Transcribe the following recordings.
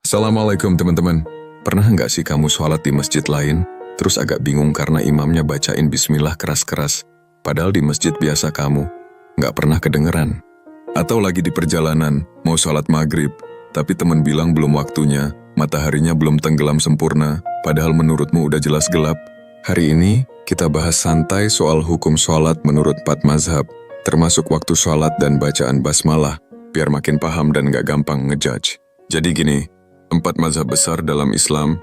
Assalamualaikum teman-teman. Pernah nggak sih kamu sholat di masjid lain, terus agak bingung karena imamnya bacain bismillah keras-keras, padahal di masjid biasa kamu nggak pernah kedengeran? Atau lagi di perjalanan, mau sholat maghrib, tapi teman bilang belum waktunya, mataharinya belum tenggelam sempurna, padahal menurutmu udah jelas gelap? Hari ini, kita bahas santai soal hukum sholat menurut 4 mazhab, termasuk waktu sholat dan bacaan basmalah, biar makin paham dan nggak gampang ngejudge. Jadi gini, 4 mazhab besar dalam Islam,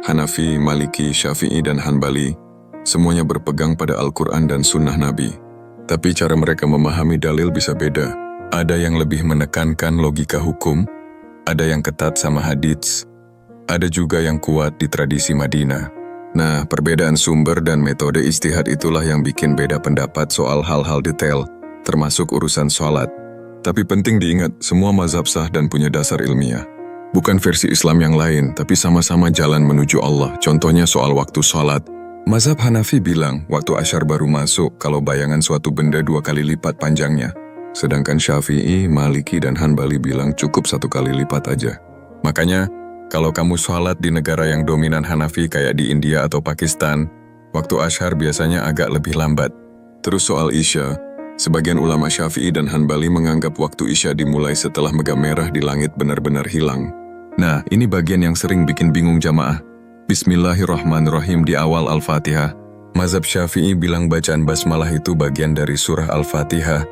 Hanafi, Maliki, Syafi'i, dan Hanbali, semuanya berpegang pada Al-Quran dan Sunnah Nabi. Tapi cara mereka memahami dalil bisa beda. Ada yang lebih menekankan logika hukum, ada yang ketat sama hadits, ada juga yang kuat di tradisi Madinah. Nah, perbedaan sumber dan metode ijtihad itulah yang bikin beda pendapat soal hal-hal detail, termasuk urusan sholat. Tapi penting diingat, semua mazhab sah dan punya dasar ilmiah. Bukan versi Islam yang lain, tapi sama-sama jalan menuju Allah. Contohnya soal waktu sholat. Mazhab Hanafi bilang, waktu asyar baru masuk kalau bayangan suatu benda 2 kali lipat panjangnya. Sedangkan Syafi'i, Maliki, dan Hanbali bilang cukup 1 kali lipat aja. Makanya, kalau kamu sholat di negara yang dominan Hanafi kayak di India atau Pakistan, waktu asyar biasanya agak lebih lambat. Terus soal Isya, sebagian ulama Syafi'i dan Hanbali menganggap waktu Isya dimulai setelah mega merah di langit benar-benar hilang. Nah, ini bagian yang sering bikin bingung jamaah. Bismillahirrahmanirrahim di awal Al-Fatihah. Mazhab Syafi'i bilang bacaan basmalah itu bagian dari surah Al-Fatihah.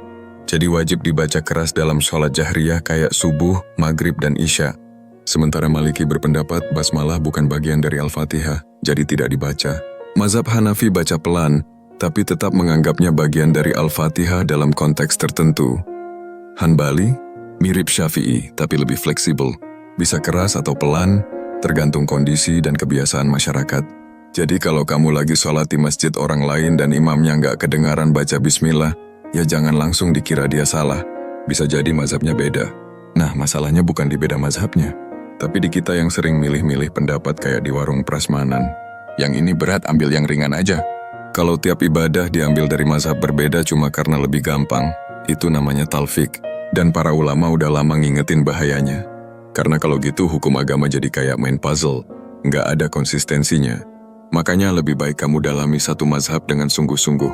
Jadi wajib dibaca keras dalam sholat jahriyah kayak subuh, maghrib, dan isya. Sementara Maliki berpendapat basmalah bukan bagian dari Al-Fatihah, jadi tidak dibaca. Mazhab Hanafi baca pelan, tapi tetap menganggapnya bagian dari Al-Fatihah dalam konteks tertentu. Hanbali mirip Syafi'i, tapi lebih fleksibel. Bisa keras atau pelan, tergantung kondisi dan kebiasaan masyarakat. Jadi kalau kamu lagi sholat di masjid orang lain dan imamnya nggak kedengaran baca bismillah, ya jangan langsung dikira dia salah. Bisa jadi mazhabnya beda. Nah, masalahnya bukan di beda mazhabnya, tapi di kita yang sering milih-milih pendapat kayak di warung prasmanan. Yang ini berat, ambil yang ringan aja. Kalau tiap ibadah diambil dari mazhab berbeda cuma karena lebih gampang, itu namanya talfik. Dan para ulama udah lama ngingetin bahayanya. Karena kalau gitu hukum agama jadi kayak main puzzle, nggak ada konsistensinya. Makanya lebih baik kamu dalami satu mazhab dengan sungguh-sungguh.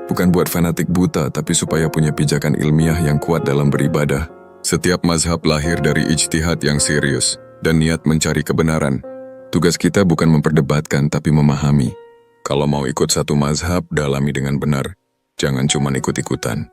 Bukan buat fanatik buta, tapi supaya punya pijakan ilmiah yang kuat dalam beribadah. Setiap mazhab lahir dari ijtihad yang serius, dan niat mencari kebenaran. Tugas kita bukan memperdebatkan, tapi memahami. Kalau mau ikut satu mazhab, dalami dengan benar. Jangan cuma ikut-ikutan.